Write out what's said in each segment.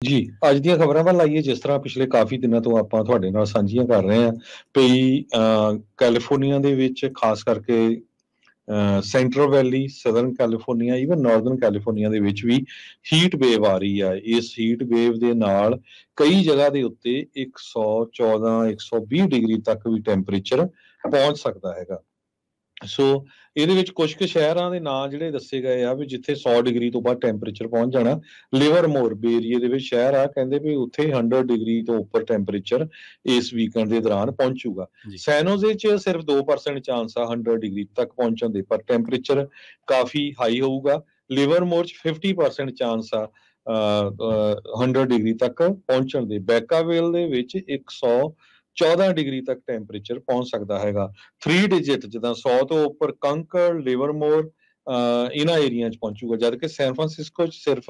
ਜੀ, ਅੱਜ ਦੀਆਂ ਖਬਰਾਂ ਵੱਲ ਆਈਏ। ਜਿਸ ਤਰ੍ਹਾਂ ਪਿਛਲੇ ਕਾਫ਼ੀ ਦਿਨਾਂ ਤੋਂ ਆਪਾਂ ਤੁਹਾਡੇ ਨਾਲ ਸਾਂਝੀਆਂ ਕਰ ਰਹੇ ਹਾਂ ਵੀ ਕੈਲੀਫੋਰਨੀਆ ਦੇ ਵਿੱਚ ਖਾਸ ਕਰਕੇ central valley, southern California, even northern California ਦੇ ਵਿੱਚ ਵੀ ਹੀਟ ਵੇਵ ਆ ਰਹੀ ਆ। ਇਸ ਹੀਟ ਵੇਵ ਦੇ ਨਾਲ ਕਈ ਜਗ੍ਹਾ ਦੇ ਉੱਤੇ 114 120 ਡਿਗਰੀ ਤੱਕ ਵੀ ਟੈਂਪਰੇਚਰ ਪਹੁੰਚ ਸਕਦਾ ਹੈਗਾ। ਸੋ ਇਹਦੇ ਵਿੱਚ ਕੁਝ ਕੁ ਸ਼ਹਿਰਾਂ ਦੇ ਨਾਂ ਜਿਹੜੇ ਦੱਸੇ ਗਏ ਆ ਵੀ ਜਿੱਥੇ 100 ਡਿਗਰੀ ਤੋਂ ਬਾਅਦ ਟੈਂਪਰੇਚਰ ਪਹੁੰਚ ਜਾਣਾ। ਲਿਵਰਮੋਰ ਬੇ ਏਰੀਏ ਦੇ ਵਿੱਚ ਸ਼ਹਿਰ ਆ, ਕਹਿੰਦੇ ਵੀ ਉੱਥੇ 100 ਡਿਗਰੀ ਤੋਂ ਉੱਪਰ ਟੈਂਪਰੇਚਰ ਇਸ ਵੀਕਐਂਡ ਦੇ ਦੌਰਾਨ ਪਹੁੰਚੂਗਾ। ਜੀ ਸੈਨੋਜ਼ੇ 'ਚ ਸਿਰਫ 2% ਚਾਂਸ ਆ 100 ਡਿਗਰੀ ਤੱਕ ਪਹੁੰਚਣ ਦੇ, ਪਰ ਟੈਂਪਰੇਚਰ ਕਾਫੀ ਹਾਈ ਹੋਊਗਾ। ਲਿਵਰਮੋਰ 'ਚ 50% ਚਾਂਸ ਆ 100 ਡਿਗਰੀ ਤੱਕ ਪਹੁੰਚਣ ਦੇ। ਬੈਕਾਵੇਲ ਦੇ ਵਿੱਚ 114 ਡਿਗਰੀ ਤੱਕ ਟੈਂਪਰੇਚਰ ਪਹੁੰਚ ਸਕਦਾ ਹੈਗਾ। 3 ਡਿਜਿਟ ਜਿੱਦਾਂ 100 ਤੋਂ ਉੱਪਰ ਕੰਕਰ, ਲਿਵਰਮੋਰ ਇਹਨਾਂ ਏਰੀਆ 'ਚ ਪਹੁੰਚੂਗਾ, ਜਦ ਕਿ ਸੈਨ ਫਰਾਂਸਿਸਕੋ 'ਚ ਸਿਰਫ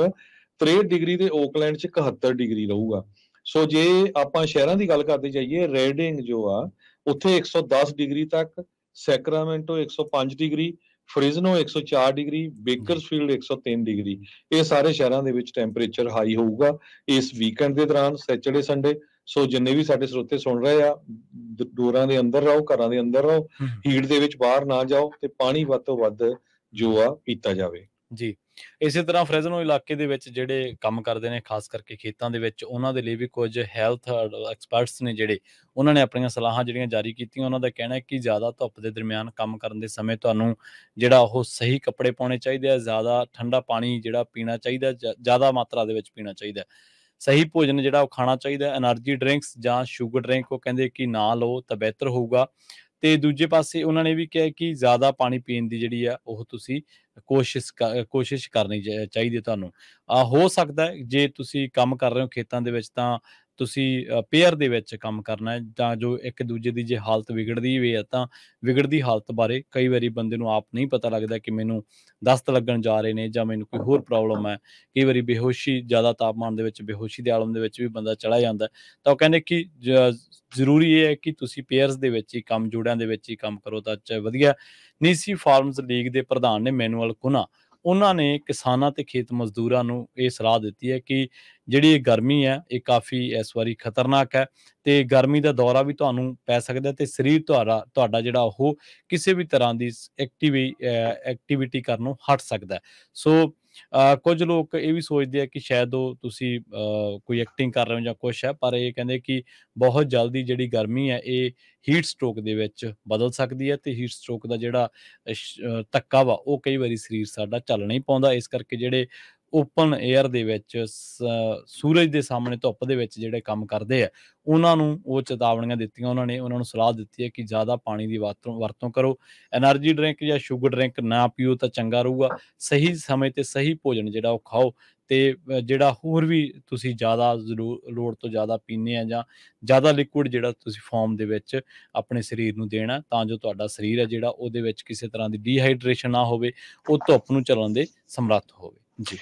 63 ਡਿਗਰੀ ਤੇ ਓਕਲੈਂਡ 'ਚ 71 ਡਿਗਰੀ ਰਹੂਗਾ। ਸੋ ਜੇ ਆਪਾਂ ਸ਼ਹਿਰਾਂ ਦੀ ਗੱਲ ਕਰਦੇ ਜਾਈਏ, ਰੇਡਿੰਗ ਜੋ ਆ ਉੱਥੇ 110 ਡਿਗਰੀ ਤੱਕ, ਸੈਕਰਾਮੈਂਟੋ 105 ਡਿਗਰੀ, ਫ੍ਰਿਜ਼ਨੋ 104 ਡਿਗਰੀ, ਜੀ ਬੇਕਰਸਫੀਲਡ 103 ਡਿਗਰੀ। ਇਹ ਸਾਰੇ ਸ਼ਹਿਰਾਂ ਦੇ ਵਿੱਚ ਟੈਂਪਰੇਚਰ ਹਾਈ ਹੋਊਗਾ ਇਸ ਵੀਕਐਂਡ ਦੇ ਦੌਰਾਨ, ਸੈਚਰਡੇ ਸੰਡੇ। ਸੋ ਜਿੰਨੇ ਵੀ ਸਾਡੇ ਸਰੋਤੇ ਸੁਣ ਰਹੇ ਆ, ਡੋਰਾਂ ਦੇ ਅੰਦਰ ਰਹੋ, ਘਰਾਂ ਦੇ ਅੰਦਰ ਰਹੋ, ਹਮ, ਹੀਟ ਦੇ ਵਿੱਚ ਬਾਹਰ ਨਾ ਜਾਓ ਤੇ ਪਾਣੀ ਵੱਧ ਤੋਂ ਵੱਧ ਜੋ ਆ ਪੀਤਾ ਜਾਵੇ। ਜੀ ਇਸੇ ਤਰ੍ਹਾਂ ਫ੍ਰੈਜ਼ਨੋ ਇਲਾਕੇ ਦੇ ਵਿੱਚ ਜਿਹੜੇ ਕੰਮ ਕਰਦੇ ਨੇ, ਖਾਸ ਕਰਕੇ ਖੇਤਾਂ ਦੇ ਵਿੱਚ, ਉਹਨਾਂ ਦੇ ਲਈ ਵੀ ਕੁਝ ਹੈਲਥ ਐਕਸਪਰਟਸ ਨੇ ਜਿਹੜੇ ਉਹਨਾਂ ਨੇ ਆਪਣੀਆਂ ਸਲਾਹਾਂ ਜਿਹੜੀਆਂ ਜਾਰੀ ਕੀਤੀਆਂ। ਉਹਨਾਂ ਦਾ ਕਹਿਣਾ ਹੈ ਕਿ ਜ਼ਿਆਦਾ ਧੁੱਪ ਦੇ ਦਰਮਿਆਨ ਕੰਮ ਕਰਨ ਦੇ ਸਮੇਂ ਤੁਹਾਨੂੰ ਜਿਹੜਾ ਉਹ ਸਹੀ ਕੱਪੜੇ ਪਾਉਣੇ ਚਾਹੀਦੇ ਆ, ਜ਼ਿਆਦਾ ਠੰਡਾ ਪਾਣੀ ਜਿਹੜਾ ਪੀਣਾ ਚਾਹੀਦਾ, ਜ਼ਿਆਦਾ ਮਾਤਰਾ ਦੇ ਵਿੱਚ ਪੀਣਾ ਚਾਹੀਦਾ, ਸਹੀ ਭੋਜਨ ਜਿਹੜਾ ਉਹ ਖਾਣਾ ਚਾਹੀਦਾ। એનર્ਜੀ ਡਰਿੰਕਸ ਜਾਂ ਸ਼ੂਗਰ ਡਰਿੰਕ ਉਹ ਕਹਿੰਦੇ ਕਿ ਨਾ ਲਓ ਤਾਂ ਬਿਹਤਰ ਹੋਊਗਾ। ਤੇ ਦੂਜੇ ਪਾਸੇ ਉਹਨਾਂ ਨੇ ਵੀ ਕਿਹਾ ਕਿ ਜ਼ਿਆਦਾ ਪਾਣੀ ਪੀਣ ਦੀ ਜਿਹੜੀ ਆ ਉਹ ਤੁਸੀਂ ਕੋਸ਼ਿਸ਼ ਕਰਨੀ ਚਾਹੀਦੀ ਹੈ ਤੁਹਾਨੂੰ। ਹੋ ਸਕਦਾ ਹੈ ਜੇ ਤੁਸੀਂ ਕੰਮ ਕਰ ਰਹੇ ਹੋ ਖੇਤਾਂ ਦੇ ਵਿੱਚ ਤਾਂ ਤੁਸੀਂ ਪੇਅਰ ਦੇ ਵਿੱਚ ਕੰਮ ਕਰਨਾ ਹੈ, ਤਾਂ ਜੋ ਇੱਕ ਦੂਜੇ ਦੀ ਜੇ ਹਾਲਤ ਵਿਗੜਦੀ ਵੀ ਹੈ ਤਾਂ ਵਿਗੜਦੀ ਹਾਲਤ ਬਾਰੇ ਕਈ ਵਾਰੀ ਬੰਦੇ ਨੂੰ ਆਪ ਨਹੀਂ ਪਤਾ ਲੱਗਦਾ ਕਿ ਮੈਨੂੰ ਦਸਤ ਲੱਗਣ ਜਾ ਰਹੇ ਨੇ ਜਾਂ ਮੈਨੂੰ ਕੋਈ ਹੋਰ ਪ੍ਰੋਬਲਮ ਹੈ। ਕਈ ਵਾਰੀ ਬੇਹੋਸ਼ੀ, ਜ਼ਿਆਦਾ ਤਾਪਮਾਨ ਦੇ ਵਿੱਚ ਬੇਹੋਸ਼ੀ ਦੇ ਆਲਮ ਦੇ ਵਿੱਚ ਵੀ ਬੰਦਾ ਚਲਾ ਜਾਂਦਾ ਹੈ। ਤਾਂ ਉਹ ਕਹਿੰਦੇ ਕਿ ਜ਼ਰੂਰੀ ਇਹ ਹੈ ਕਿ ਤੁਸੀਂ ਪੇਅਰਸ ਦੇ ਵਿੱਚ ਹੀ ਕੰਮ, ਜੋੜਿਆਂ ਦੇ ਵਿੱਚ ਹੀ ਕੰਮ ਕਰੋ ਤਾਂ ਵਧੀਆ। ਨੀਸੀ ਫਾਰਮਜ਼ ਲੀਗ ਦੇ ਪ੍ਰਧਾਨ ਨੇ ਮੈਨੂਅਲ ਕੁਨਾ, ਉਹਨਾਂ ਨੇ ਕਿਸਾਨਾਂ ਤੇ ਖੇਤ ਮਜ਼ਦੂਰਾਂ ਨੂੰ ਇਹ ਸਲਾਹ ਦਿੱਤੀ ਹੈ ਕਿ ਜਿਹੜੀ ਇਹ ਗਰਮੀ ਹੈ ਇਹ ਕਾਫੀ ਇਸ ਵਾਰੀ ਖਤਰਨਾਕ ਹੈ ਤੇ ਗਰਮੀ ਦਾ ਦੌਰਾ ਵੀ ਤੁਹਾਨੂੰ ਪੈ ਸਕਦਾ ਤੇ ਸਰੀਰ ਤੁਹਾਡਾ ਜਿਹੜਾ ਉਹ ਕਿਸੇ ਵੀ ਤਰ੍ਹਾਂ ਦੀ ਐਕਟੀਵਿਟੀ ਕਰਨੋਂ ਹਟ ਸਕਦਾ ਹੈ। ਸੋ ਕੁਝ ਲੋਕ ਇਹ ਵੀ ਸੋਚਦੇ ਆ ਕਿ ਸ਼ਾਇਦ ਉਹ ਤੁਸੀਂ ਕੋਈ ਐਕਟਿੰਗ ਕਰ ਰਹੇ ਹੋ ਜਾਂ ਕੁਛ ਹੈ, ਪਰ ਇਹ ਕਹਿੰਦੇ ਕਿ ਬਹੁਤ ਜਲਦੀ ਜਿਹੜੀ ਗਰਮੀ ਹੈ ਇਹ ਹੀਟ ਸਟ੍ਰੋਕ ਦੇ ਵਿੱਚ ਬਦਲ ਸਕਦੀ ਹੈ ਤੇ ਹੀਟ ਸਟ੍ਰੋਕ ਦਾ ਜਿਹੜਾ ਧੱਕਾ ਵਾ ਉਹ ਕਈ ਵਾਰੀ ਸਰੀਰ ਸਾਡਾ ਝੱਲ ਨਹੀਂ ਪਾਉਂਦਾ। ਇਸ ਕਰਕੇ ਜਿਹੜੇ ਓਪਨ ਏਅਰ ਦੇ ਵਿੱਚ ਸੂਰਜ ਦੇ ਸਾਹਮਣੇ ਧੁੱਪ ਦੇ ਵਿੱਚ ਜਿਹੜੇ ਕੰਮ ਕਰਦੇ ਆ, ਉਹਨਾਂ ਨੂੰ ਉਹ ਚੇਤਾਵਨੀਆਂ ਦਿੱਤੀਆਂ। ਉਹਨਾਂ ਨੂੰ ਸਲਾਹ ਦਿੱਤੀ ਹੈ ਕਿ ਜ਼ਿਆਦਾ ਪਾਣੀ ਦੀ ਵਰਤੋਂ ਕਰੋ, એનર્ਜੀ ਡਰਿੰਕ ਜਾਂ ਸ਼ੂਗਰ ਡਰਿੰਕ ਨਾ ਪੀਓ ਤਾਂ ਚੰਗਾ ਰਹੂਗਾ। ਸਹੀ ਸਮੇਂ ਤੇ ਸਹੀ ਭੋਜਨ ਜਿਹੜਾ ਉਹ ਖਾਓ ਤੇ ਜਿਹੜਾ ਹੋਰ ਵੀ ਤੁਸੀਂ ਜ਼ਿਆਦਾ ਲੋੜ ਤੋਂ ਜ਼ਿਆਦਾ ਪੀਂਦੇ ਆ ਜਾਂ ਜ਼ਿਆਦਾ ਲਿਕੁਇਡ ਜਿਹੜਾ ਤੁਸੀਂ ਫਾਰਮ ਦੇ ਵਿੱਚ ਆਪਣੇ ਸਰੀਰ ਨੂੰ ਦੇਣਾ, ਤਾਂ ਜੋ ਤੁਹਾਡਾ ਸਰੀਰ ਹੈ ਜਿਹੜਾ ਉਹਦੇ ਵਿੱਚ ਕਿਸੇ ਤਰ੍ਹਾਂ ਦੀ ਡੀਹਾਈਡਰੇਸ਼ਨ ਨਾ ਹੋਵੇ, ਉਹ ਧੁੱਪ ਨੂੰ ਝੱਲਣ ਦੇ ਸਮਰੱਥ ਹੋਵੇ। ਜੀ